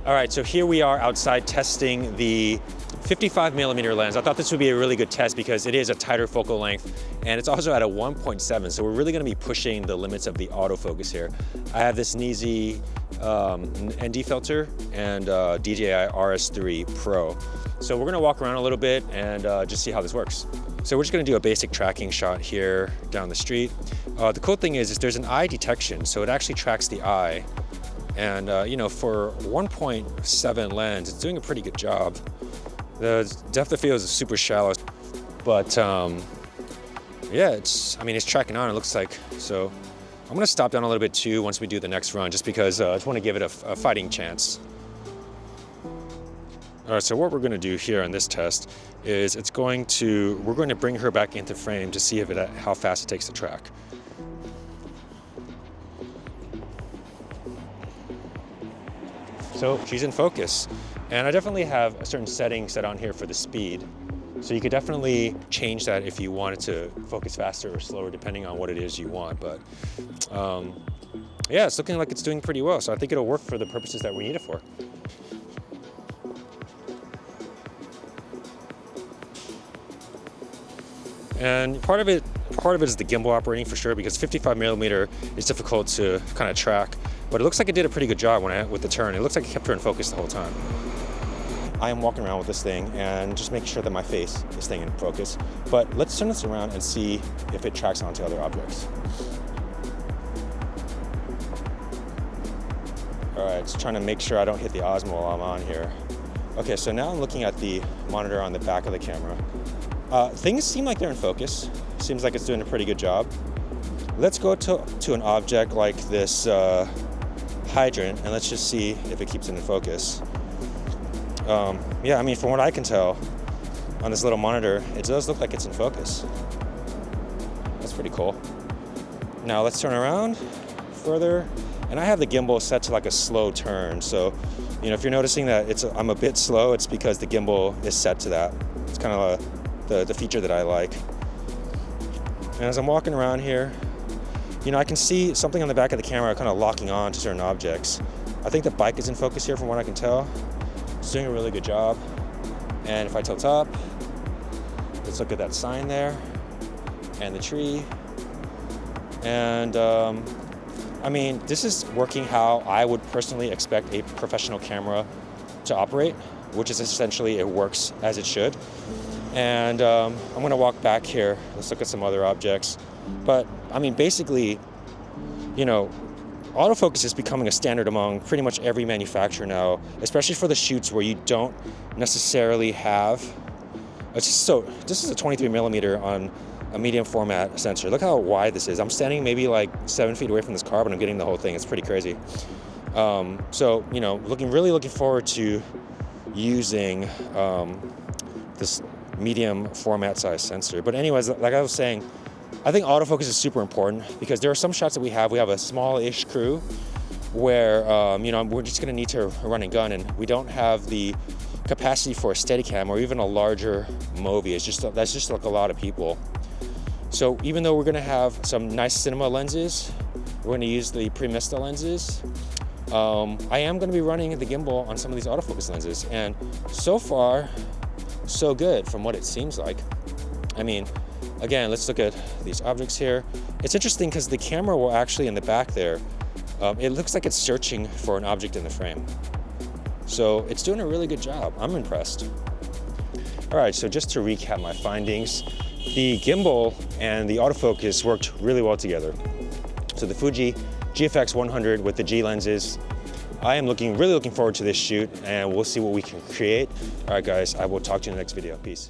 All right, so here we are outside testing the 55mm lens. I thought this would be a really good test because it is a tighter focal length and it's also at a 1.7, so we're really gonna be pushing the limits of the autofocus here. I have this Neezy ND filter and DJI RS3 Pro. So we're gonna walk around a little bit and just see how this works. So we're just gonna do a basic tracking shot here down the street. The cool thing is there's an eye detection, so it actually tracks the eye. And you know, for 1.7 lens, it's doing a pretty good job. The depth of field is super shallow, but yeah, it's tracking on, it looks like. So I'm gonna stop down a little bit too once we do the next run, just because I just wanna give it a fighting chance. All right, so what we're gonna do here on this test is we're going to bring her back into frame to see how fast it takes to track. So she's in focus. And I definitely have a certain setting set on here for the speed. So you could definitely change that if you wanted to focus faster or slower, depending on what it is you want. But yeah, it's looking like it's doing pretty well. So I think it'll work for the purposes that we need it for. And part of it is the gimbal operating for sure, because 55mm is difficult to kind of track. But it looks like it did a pretty good job with the turn. It looks like it kept her in focus the whole time. I am walking around with this thing and just making sure that my face is staying in focus. But let's turn this around and see if it tracks onto other objects. All right, just trying to make sure I don't hit the Osmo while I'm on here. Okay, so now I'm looking at the monitor on the back of the camera. Things seem like they're in focus. Seems like it's doing a pretty good job. Let's go to an object like this hydrant, and let's just see if it keeps it in focus. Yeah, I mean, from what I can tell on this little monitor, it does look like it's in focus. That's pretty cool. Now let's turn around further, and I have the gimbal set to like a slow turn. So, you know, if you're noticing that I'm a bit slow, it's because the gimbal is set to that. It's kind of the feature that I like. And as I'm walking around here, you know, I can see something on the back of the camera kind of locking on to certain objects. I think the bike is in focus here from what I can tell. It's doing a really good job. And if I tilt up, let's look at that sign there and the tree. And I mean, this is working how I would personally expect a professional camera to operate, which is essentially it works as it should. And I'm gonna walk back here. Let's look at some other objects. But I mean, basically, you know, autofocus is becoming a standard among pretty much every manufacturer now, especially for the shoots where you don't necessarily have. So this is a 23mm on a medium format sensor. Look how wide this is. I'm standing maybe like 7 feet away from this car, but I'm getting the whole thing. It's pretty crazy. So, you know, really looking forward to using this medium format size sensor. But anyways, like I was saying, I think autofocus is super important because there are some shots that we have a small-ish crew where, you know, we're just gonna need to run and gun, and we don't have the capacity for a Steadicam or even a larger Movi. That's just like a lot of people. So even though we're gonna have some nice cinema lenses, we're gonna use the Premista lenses. I am gonna be running the gimbal on some of these autofocus lenses, and so far, so good from what it seems like. I mean, again, let's look at these objects here. It's interesting because the camera will actually in the back there, it looks like it's searching for an object in the frame. So it's doing a really good job. I'm impressed. All right, so just to recap my findings, the gimbal and the autofocus worked really well together. So the Fuji GFX 100 with the G lenses, I am really looking forward to this shoot, and we'll see what we can create. All right, guys, I will talk to you in the next video. Peace.